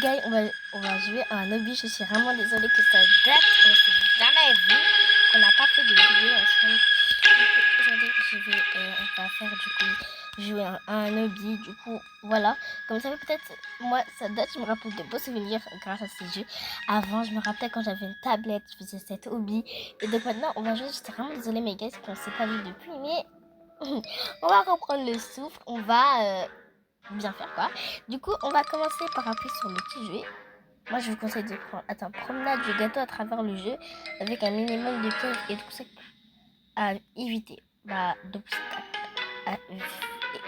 gars, on va jouer à un hobby. Je suis vraiment désolée que ça date. On s'est jamais vu. On n'a pas fait de vidéo ensemble. Aujourd'hui, on va faire du coup jouer à un hobby. Du coup, voilà. Comme vous savez peut-être, moi, ça date. Je me rappelle de beaux souvenirs grâce à ces jeux. Avant, je me rappelais quand j'avais une tablette, je faisais cet hobby. Et donc maintenant, on va jouer. J'étais vraiment désolée, mes gars, qu'on ne s'est pas vu depuis. Mais on va reprendre le souffle. On va bien faire quoi. Du coup, on va commencer par appuyer sur le petit jeu. Moi, je vous conseille de prendre promenade du gâteau à travers le jeu avec un minimum de pièges et tout ça à éviter. D'obstacles à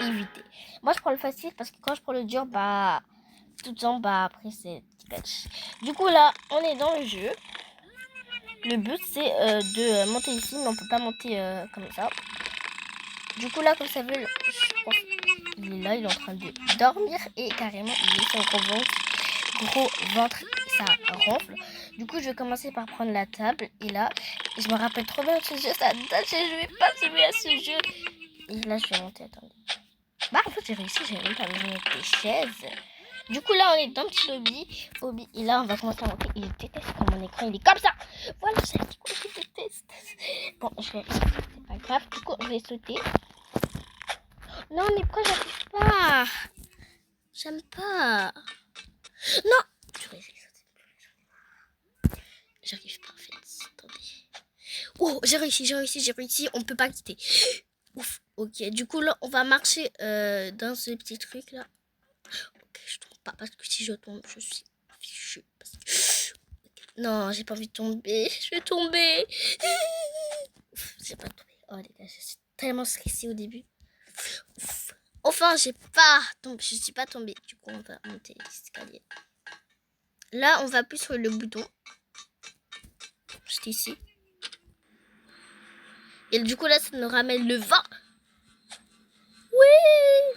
éviter. Moi, je prends le facile parce que quand je prends le dur, tout le temps, après, c'est catch. Du coup, là, on est dans le jeu. Le but, c'est de monter ici, mais on peut pas monter comme ça. Du coup, là, comme vous savez, je pense il est là, il est en train de dormir et carrément, il est son gros ventre, ça ronfle. Du coup, je vais commencer par prendre la table et là, je me rappelle trop bien de ce jeu, ça date, je vais pas jouer à ce jeu. Et là, je vais monter, attendez. En fait, j'ai réussi, j'ai même pas besoin de mettre des chaises. Du coup, là, on est dans le petit lobby. Et là, on va commencer à monter. Il déteste quand mon écran, il est comme ça. Voilà, j'ai dit quoi, je déteste. Bon, je vais... C'est pas grave, du coup, je vais sauter. Non, mais pourquoi j'arrive pas? J'aime pas. Non. Je vais essayer de sauter. J'arrive pas en fait. Attendez. Oh, j'ai réussi. On peut pas quitter. Ouf. Ok. Du coup là, on va marcher dans ce petit truc là. Ok, je tombe pas parce que si je tombe, je suis fichue. Non, j'ai pas envie de tomber. Je vais tomber. Ouf, j'ai pas tombé. Oh les gars, je suis tellement stressée au début. Ouf. Enfin, je suis pas tombée. Du coup, on va monter l'escalier. Là, on va appuyer sur le bouton. Juste ici. Et du coup, là, ça nous ramène le vent. Oui!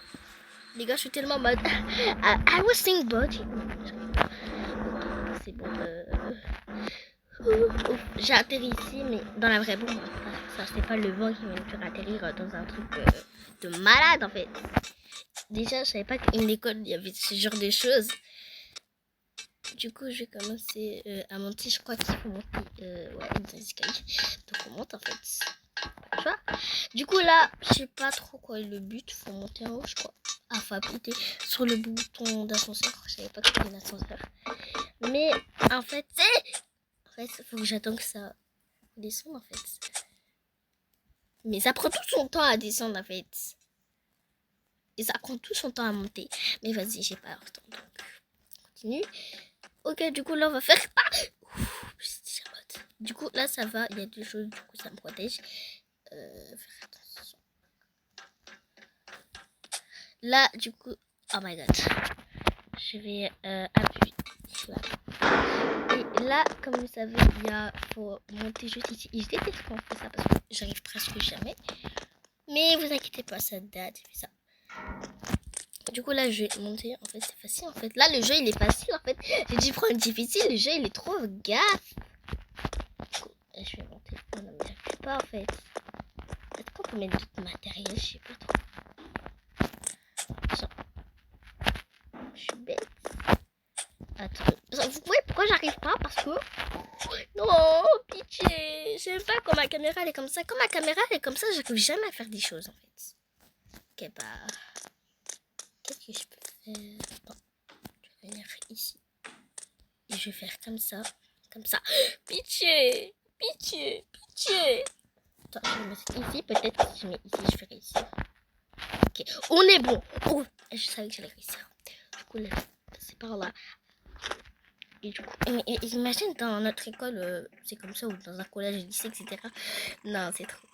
Les gars, je suis tellement mode. I was saying body. C'est bon. J'ai atterri ici, mais dans la vraie bombe. Ça, c'est pas le vent qui va me faire atterrir dans un truc de malade, en fait. Déjà, je savais pas qu'à une école, il y avait ce genre de choses. Du coup, je vais commencer à monter. Je crois qu'il faut monter des escaliers. Donc, on monte, en fait. Tu vois? Du coup, là, je sais pas trop quoi est le but. Faut monter en haut, je crois. Ah, faut appuyer sur le bouton d'ascenseur. Je savais pas que c'était un ascenseur. Mais, en fait, faut que j'attende que ça descende, en fait. Mais ça prend tout son temps à descendre, en fait. Et ça prend tout son temps à monter. Mais vas-y, j'ai pas le temps. Donc, on continue. Ok, du coup, là, on va faire... Du coup, là, ça va. Il y a deux choses. Du coup, ça me protège. Faire attention. Là, du coup... Oh my god. Je vais appuyer là. Et là, comme vous savez, faut monter juste ici. Et je déteste quand on fait ça parce que j'arrive presque jamais. Mais vous inquiétez pas, ça date. Ça. Du coup, là, je vais monter. En fait, c'est facile. En fait, là, le jeu, il est facile. En fait, j'ai dû prendre difficile. Le jeu, il est trop gaffe. Du coup, je vais monter. Oh non, mais j'arrive pas, en fait. Est-ce qu'on peut mettre d'autres matériels? Je sais pas trop. Je suis bête. Attends. Vous voyez pourquoi j'arrive pas? Parce que... Non, pitié. J'aime pas quand ma caméra elle est comme ça. Quand ma caméra elle est comme ça, j'arrive jamais à faire des choses en fait. Ok, qu'est-ce que je peux faire? Bon, je vais venir ici. Et je vais faire comme ça. Comme ça. Pitié. Attends, je vais mettre ici. Peut-être que si je mets ici, je ferai ici. Ok, on est bon. Oh, je savais que j'allais réussir. Du coup, là, c'est par là. Et du coup, imagine dans notre école, c'est comme ça, ou dans un collège, lycée, etc. Non, c'est trop.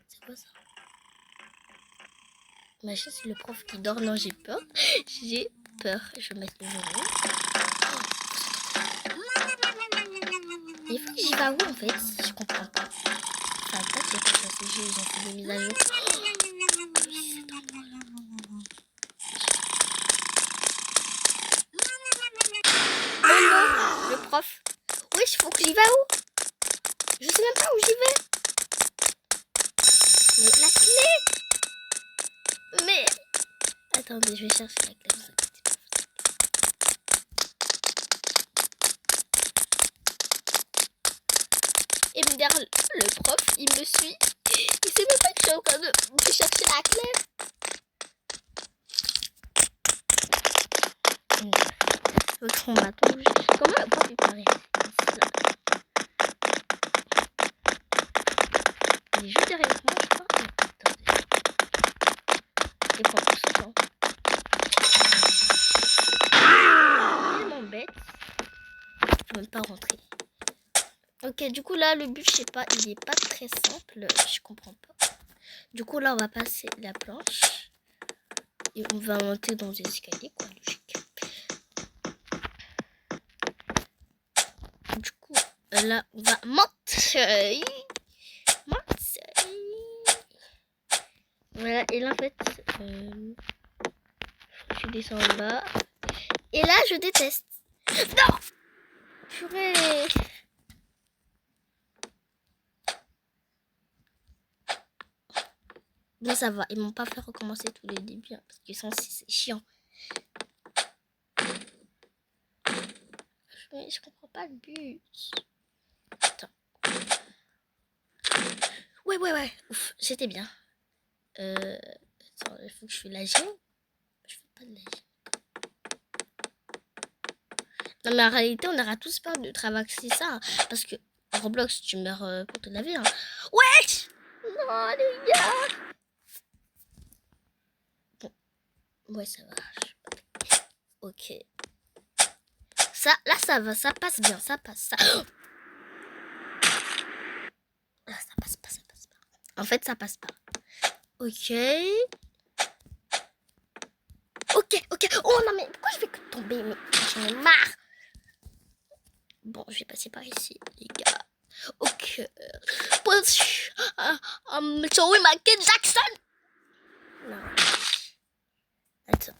C'est quoi ça? Imagine si le prof qui dort. Non, j'ai peur. J'ai peur. Je vais mettre le genou. Il faut que j'y vais où en fait? Je comprends pas. Ça va pas dire que j'ai fait des mises à jour. Le prof. Oui, il faut que j'y vais où? Je sais même pas où j'y vais. Mais la clé. Mais Attendez, je vais chercher la clé. Vous inquiétez pas. Et regarde, le prof, il me suit. Il sait même pas que je suis en train de chercher la clé. Avec son bâton. Comment le prof il paraît? Il est juste derrière moi, je crois. Attendez. Il prend tout son temps. Il m'embête. Je peux même pas rentrer. Ok, du coup là, le but, je sais pas, il est pas très simple. Je comprends pas. Du coup là, on va passer la planche. Et on va monter dans les escaliers, quoi, logique. Du coup, là, on va monter. Voilà, et là, en fait, je descends en bas. Et là, je déteste. Non! Purée! Bon, ça va. Ils m'ont pas fait recommencer tous les débuts. Hein, parce que c'est chiant. Je comprends pas le but. Attends. Ouais. Ouf, j'étais bien. Attends, il faut que je fasse la gym. Je fais pas de la gym. Non, mais en réalité, on aura tous peur de traverser ça. Hein, parce que en Roblox, tu meurs pour te laver. Hein. Ouais! Non, les gars! Bon. Ouais, ça va. Ok. Ça, là, ça va. Ça passe bien. Ça passe. Ça... Là, ça passe pas. En fait, ça passe pas. Ok. Oh non, mais pourquoi je fais que tomber? Mais j'en ai marre. Bon, je vais passer par ici, les gars. Ok. I'm showing Michael Jackson. Non. Attends.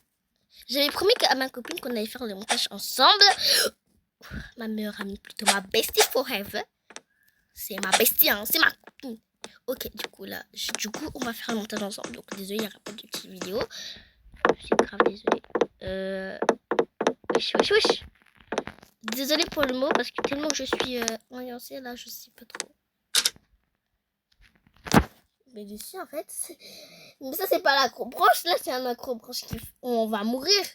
J'avais promis à ma copine qu'on allait faire le montage ensemble. Ma meilleure amie, plutôt ma bestie forever. C'est ma bestie, hein. C'est ma copine. Ok, du coup, là, on va faire le montage ensemble. Donc, désolé, il n'y aura pas de petite vidéo. Je suis grave désolée. Wesh. Désolée pour le mot, parce que tellement que je suis ambiancée, là, je sais pas trop. Mais ici, en fait, mais ça, c'est pas l'acrobranche. Là, c'est un acrobranche qui... On va mourir.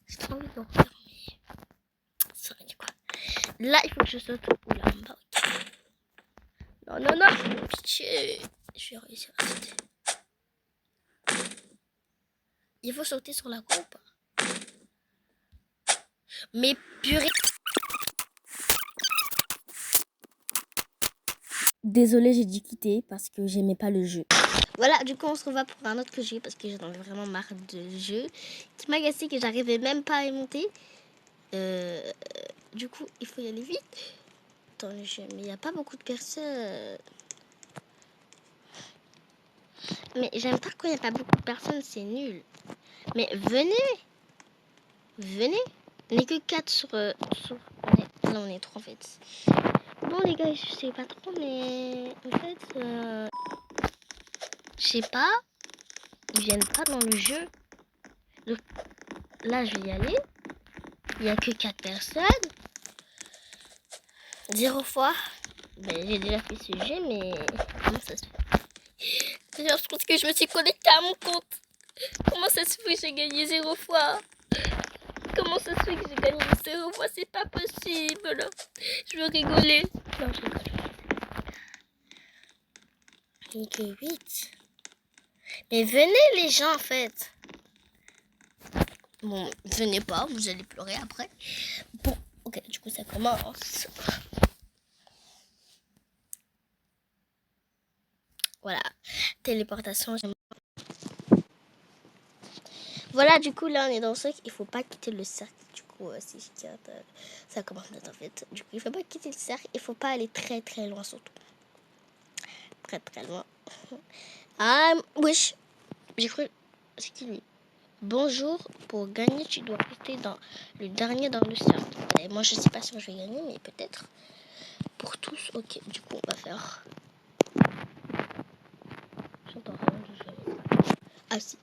J'ai trop envie de dormir, mais... Ça rien quoi. Là, il faut que je saute. Oula, en bas, ok. Non. Pitié. Je vais réussir à sauter. Il faut sauter sur la croix ou pas? Mais purée. Désolée, j'ai dû quitter parce que j'aimais pas le jeu. Voilà, du coup, on se revoit pour un autre jeu parce que j'en avais vraiment marre de jeu qui m'agaçait, que j'arrivais même pas à y monter. Du coup, il faut y aller vite. Attends, mais il n'y a pas beaucoup de personnes. Mais j'aime pas quand il n'y a pas beaucoup de personnes, c'est nul. Mais venez. On n'est que 4 sur... Là, on est 3 en fait. Bon, les gars, je sais pas trop, mais... En fait... Je sais pas. Ils viennent pas dans le jeu. Donc, là, je vais y aller. Il n'y a que 4 personnes. 0 fois. Ben, j'ai déjà fait ce jeu, mais... Comment ça se fait? D'ailleurs, je pense que je me suis connectée à mon compte. Comment ça se fait que j'ai gagné 0 fois? Comment ça se fait que j'ai gagné 0 fois? C'est pas possible. Je veux rigoler. Non, je rigole. Il que 8. Mais venez les gens en fait. Bon, venez pas, vous allez pleurer après. Bon, ok, du coup ça commence. Voilà, téléportation. Voilà, du coup là on est dans le cercle, il faut pas quitter le cercle. Du coup, si je quitte, ça commence à en fait. Du coup, il faut pas quitter le cercle, il faut pas aller très loin surtout. Très loin. Wesh, j'ai cru. C'est qui lui? Bonjour, pour gagner, tu dois rester dans le dernier dans le cercle. Et moi, je sais pas si je vais gagner, mais peut-être. Pour tous, ok. Du coup, on va faire. J'entends rien, Ah si,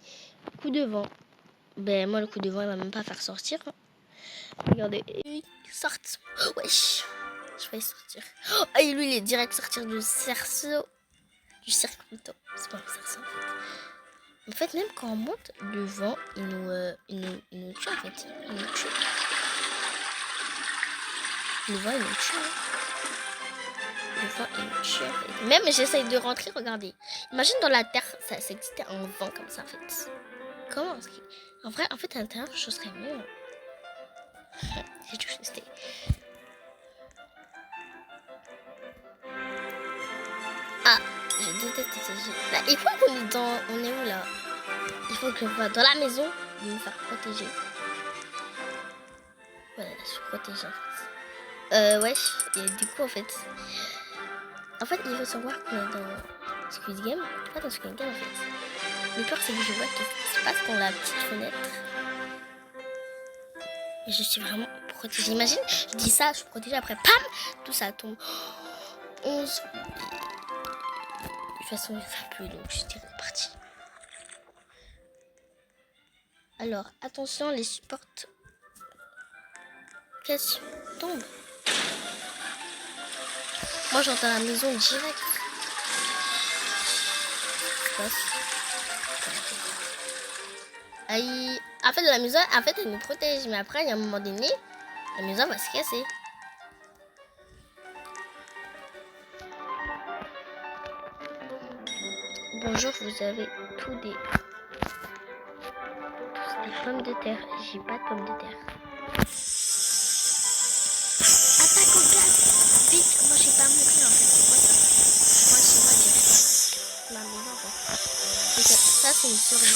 coup de vent. Ben moi le coup de vent il va même pas faire sortir. Regardez, ils sortent. Oh, wesh, je vais sortir. Oh, et lui il est direct sortir du cerceau. Du cercle plutôt. C'est pas un cerceau en fait. En fait même quand on monte, le vent il nous tue en fait. Il nous tue. Le vent il nous tue. Le vent il nous tue en fait. Même j'essaye de rentrer, regardez. Imagine dans la terre, ça existait un vent comme ça en fait. Comment en vrai, en fait à l'intérieur je serais mieux. J'ai tout testé. Ah, je déteste ces jeux. Là, il faut qu'on est dans... On est où là? Il faut que je vois dans la maison de me faire protéger. Voilà, je suis protégée en fait. Wesh, et du coup en fait... En fait, il faut savoir qu'on est dans Squid Game. Pas dans Squid Game en fait. Le pire c'est que je vois ce qui se passe dans la petite fenêtre. Et je suis vraiment protégée. Imagine, je dis ça, je suis protégée, après, pam, tout ça tombe. 11. De toute façon, il ne va plus, donc je dirais parti. Alors, attention, les supports. Qu'est-ce qui tombe? Moi, j'entends la maison direct. Aïe. En fait, la maison, en fait, elle nous protège. Mais après, il y a un moment donné, la maison va se casser. Bonjour, vous avez tous des pommes de terre. J'ai pas de pommes de terre. Attaque au gaz. Vite, moi j'ai pas mourir en fait. C'est quoi ça? Je crois que c'est moi direct. Ma maison en fait. Ça c'est une survie.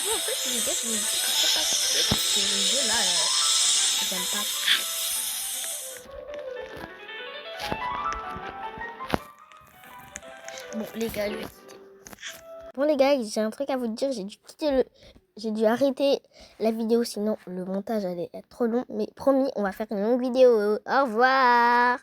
Moi en fait les gars je me dis pourquoi pas parce que le jeu là j'aime pas. Bon les gars je vais quitter. Bon les gars j'ai un truc à vous dire. J'ai dû arrêter la vidéo sinon le montage allait être trop long. Mais promis on va faire une longue vidéo. Au revoir.